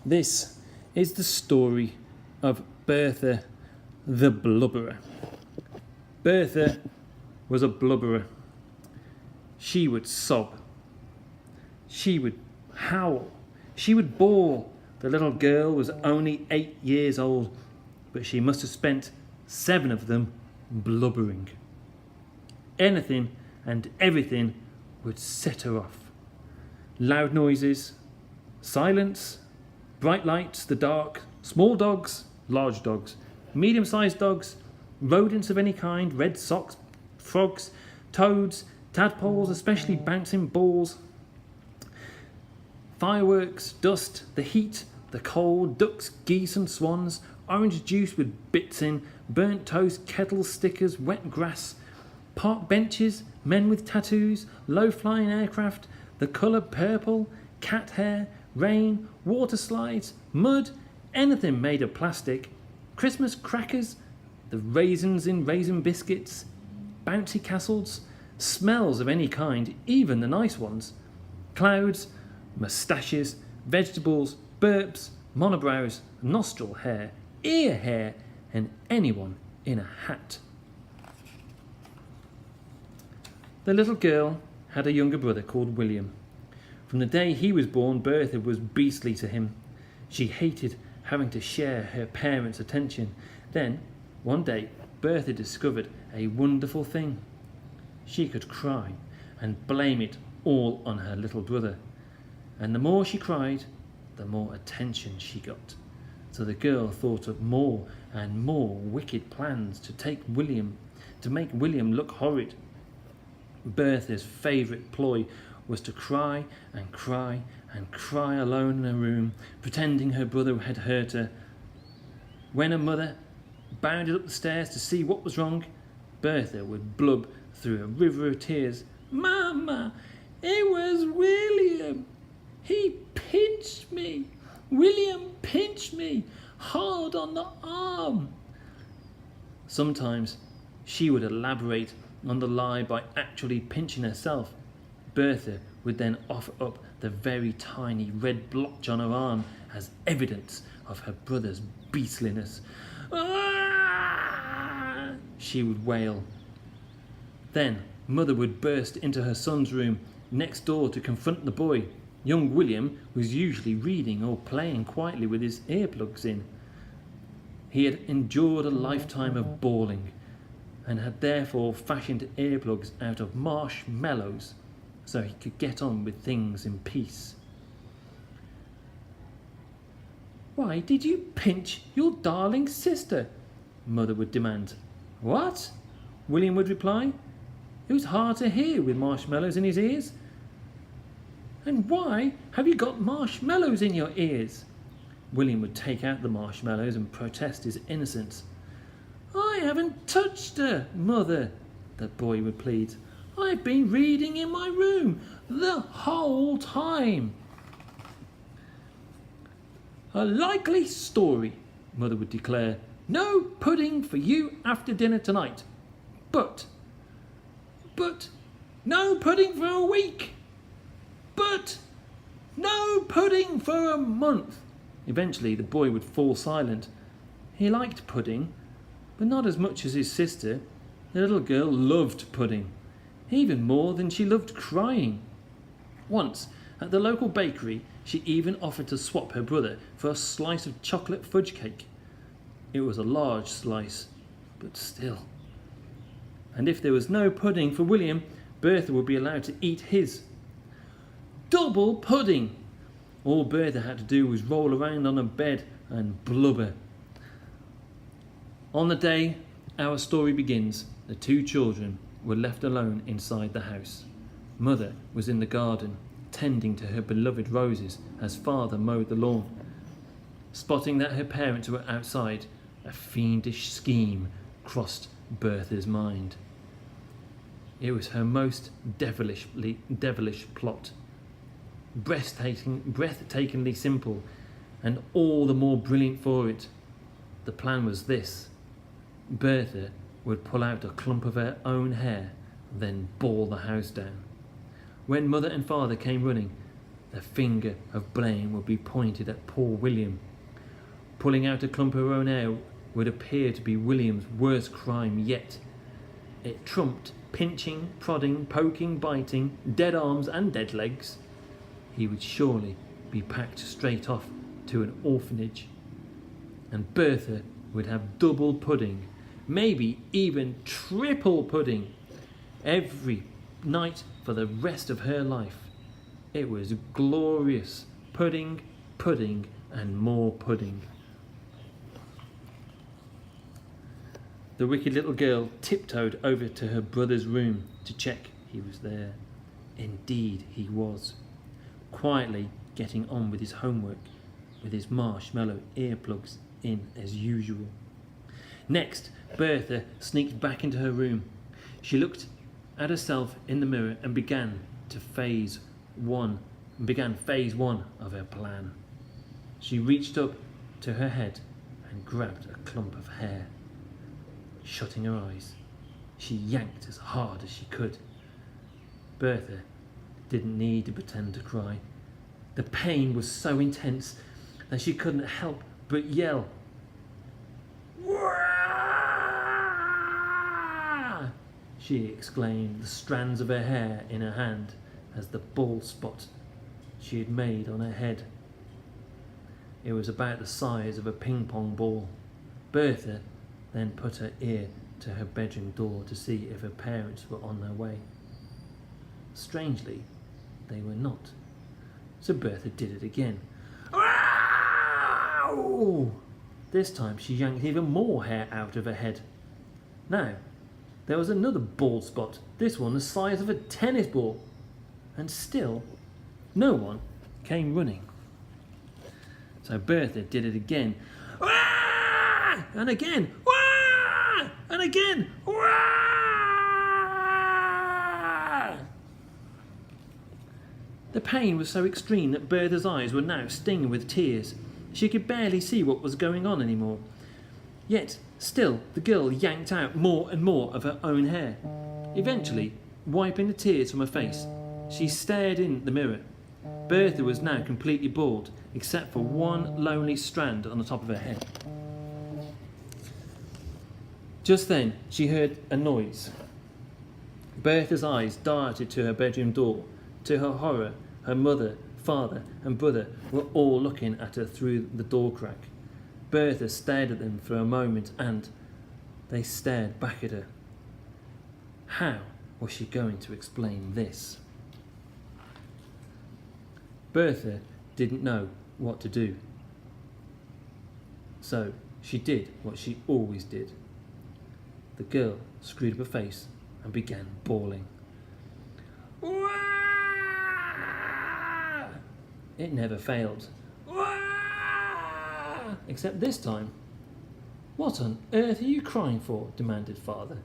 This is the story of Bertha the Blubberer. Bertha was a blubberer. She would sob. She would howl. She would bawl. The little girl was only 8 years old, but she must have spent 7 of them blubbering. Anything and everything would set her off. Loud noises, silence, bright lights, the dark, small dogs, large dogs, medium-sized dogs, rodents of any kind, red socks, frogs, toads, tadpoles, especially bouncing balls, fireworks, dust, the heat, the cold, ducks, geese and swans, orange juice with bits in, burnt toast, kettles, stickers, wet grass, park benches, men with tattoos, low-flying aircraft, the colour purple, cat hair, rain, water slides, mud, anything made of plastic, Christmas crackers, the raisins in raisin biscuits, bouncy castles, smells of any kind, even the nice ones, clouds, moustaches, vegetables, burps, monobrows, nostril hair, ear hair, and anyone in a hat. The little girl had a younger brother called William. From the day he was born, Bertha was beastly to him. She hated having to share her parents' attention. Then, one day, Bertha discovered a wonderful thing. She could cry and blame it all on her little brother. And the more she cried, the more attention she got. So the girl thought of more and more wicked plans to make William look horrid. Bertha's favourite ploy was to cry and cry and cry alone in her room, pretending her brother had hurt her. When her mother bounded up the stairs to see what was wrong, Bertha would blub through a river of tears. "Mama, it was William. He pinched me. William pinched me hard on the arm." Sometimes she would elaborate on the lie by actually pinching herself. Bertha would then offer up the very tiny red blotch on her arm as evidence of her brother's beastliness. "Ah!" she would wail. Then mother would burst into her son's room next door to confront the boy. Young William was usually reading or playing quietly with his earplugs in. He had endured a lifetime of bawling and had therefore fashioned earplugs out of marshmallows so he could get on with things in peace. "Why did you pinch your darling sister?" mother would demand. "What?" William would reply. It was hard to hear with marshmallows in his ears. "And why have you got marshmallows in your ears?" William would take out the marshmallows and protest his innocence. "I haven't touched her, mother," the boy would plead. "I've been reading in my room the whole time." "A likely story," mother would declare. "No pudding for you after dinner tonight. But, no pudding for a week. But, no pudding for a month." Eventually the boy would fall silent. He liked pudding, but not as much as his sister. The little girl loved pudding, even more than she loved crying. Once, at the local bakery, she even offered to swap her brother for a slice of chocolate fudge cake. It was a large slice, but still. And if there was no pudding for William, Bertha would be allowed to eat his. Double pudding! All Bertha had to do was roll around on a bed and blubber. On the day our story begins, the 2 children were left alone inside the house. Mother was in the garden, tending to her beloved roses as father mowed the lawn. Spotting that her parents were outside, a fiendish scheme crossed Bertha's mind. It was her most devilish plot. Breathtakingly simple, and all the more brilliant for it. The plan was this. Bertha would pull out a clump of her own hair, then bawl the house down. When mother and father came running, the finger of blame would be pointed at poor William. Pulling out a clump of her own hair would appear to be William's worst crime yet. It trumped pinching, prodding, poking, biting, dead arms and dead legs. He would surely be packed straight off to an orphanage. And Bertha would have double pudding, maybe even triple pudding, every night for the rest of her life. It was glorious. Pudding, pudding, and more pudding. The wicked little girl tiptoed over to her brother's room to check he was there. Indeed he was, quietly getting on with his homework, with his marshmallow earplugs in as usual. Next, Bertha sneaked back into her room. She looked at herself in the mirror and began phase one of her plan. She reached up to her head and grabbed a clump of hair. Shutting her eyes, she yanked as hard as she could. Bertha didn't need to pretend to cry. The pain was so intense that she couldn't help but yell. "Wah!" she exclaimed, the strands of her hair in her hand as the bald spot she had made on her head. It was about the size of a ping-pong ball. Bertha then put her ear to her bedroom door to see if her parents were on their way. Strangely, they were not. So Bertha did it again. Ow! This time she yanked even more hair out of her head. Now, there was another bald spot, this one the size of a tennis ball. And still, no one came running. So Bertha did it again. And again. And again. The pain was so extreme that Bertha's eyes were now stinging with tears. She could barely see what was going on anymore. Yet, still, the girl yanked out more and more of her own hair. Eventually, wiping the tears from her face, she stared in the mirror. Bertha was now completely bald, except for one lonely strand on the top of her head. Just then, she heard a noise. Bertha's eyes darted to her bedroom door. To her horror, her mother, father, and brother were all looking at her through the door crack. Bertha stared at them for a moment, and they stared back at her. How was she going to explain this? Bertha didn't know what to do. So she did what she always did. The girl screwed up her face and began bawling. It never failed. Except this time. "What on earth are you crying for?" demanded father.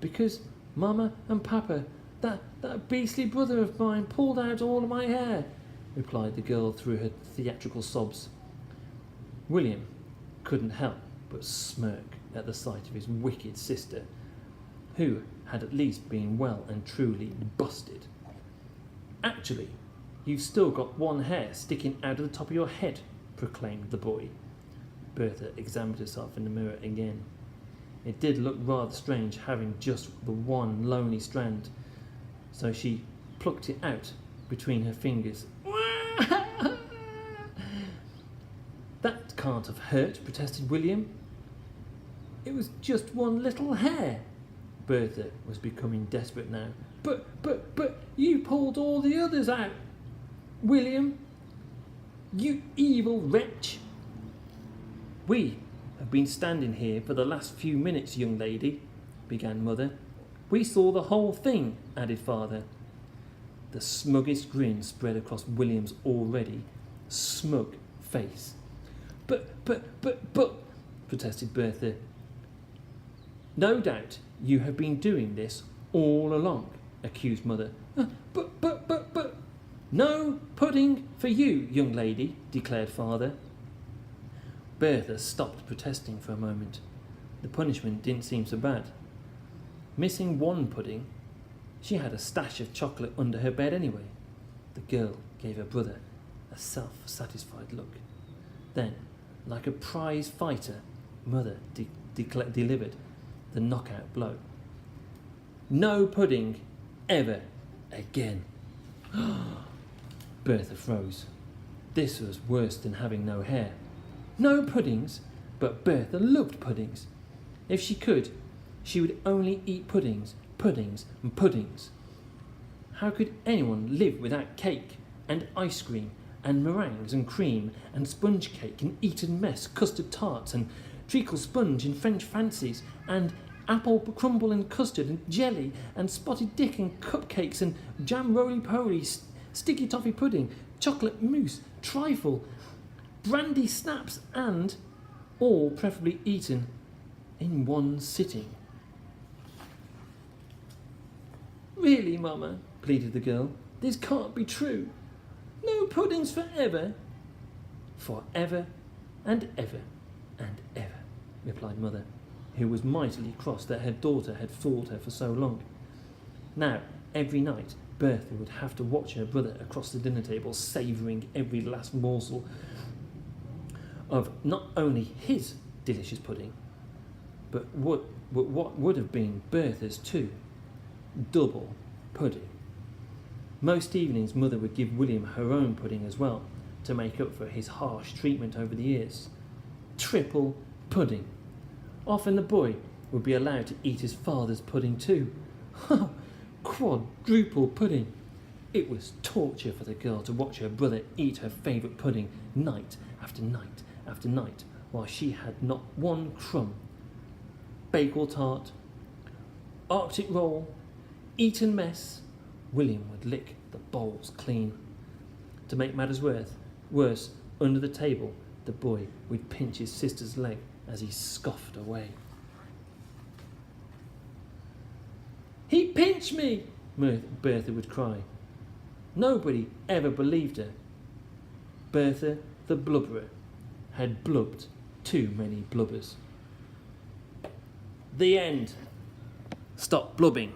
"Because Mama and Papa, that beastly brother of mine, pulled out all of my hair," replied the girl through her theatrical sobs. William couldn't help but smirk at the sight of his wicked sister, who had at least been well and truly busted. "Actually, you've still got one hair sticking out of the top of your head," proclaimed the boy. Bertha examined herself in the mirror again. It did look rather strange having just the one lonely strand, so she plucked it out between her fingers. "That can't have hurt," protested William. "It was just one little hair." Bertha was becoming desperate now. But you pulled all the others out, William, you evil wretch." "We have been standing here for the last few minutes, young lady," began Mother. "We saw the whole thing," added Father. The smuggest grin spread across William's already smug face. But, protested Bertha. "No doubt you have been doing this all along," accused Mother. But. "No pudding for you, young lady," declared Father. Bertha stopped protesting for a moment. The punishment didn't seem so bad. Missing one pudding, she had a stash of chocolate under her bed anyway. The girl gave her brother a self-satisfied look. Then, like a prize fighter, Mother delivered the knockout blow. No pudding ever again. Bertha froze. This was worse than having no hair. No puddings, but Bertha loved puddings. If she could, she would only eat puddings, puddings and puddings. How could anyone live without cake and ice cream and meringues and cream and sponge cake and Eton mess, custard tarts and treacle sponge and French fancies and apple crumble and custard and jelly and spotted dick and cupcakes and jam roly-poly, sticky toffee pudding, chocolate mousse, trifle, brandy snaps, and all preferably eaten in one sitting. Really, Mama, pleaded the girl, this can't be true. No puddings forever. Forever and ever and ever, replied Mother, who was mightily cross that her daughter had fooled her for so long. Now, every night, Bertha would have to watch her brother across the dinner table, savouring every last morsel of not only his delicious pudding, but what would have been Bertha's too. Double pudding. Most evenings Mother would give William her own pudding as well, to make up for his harsh treatment over the years. Triple pudding. Often the boy would be allowed to eat his father's pudding too. Quadruple pudding. It was torture for the girl to watch her brother eat her favourite pudding night after night after night, while she had not one crumb. Bagel tart, Arctic roll, Eton mess. William would lick the bowls clean. To make matters worse, under the table, the boy would pinch his sister's leg as he scoffed away. He pinched me, Bertha would cry. Nobody ever believed her. Bertha the Blubberer had blubbed too many blubbers. The end. Stop blubbing.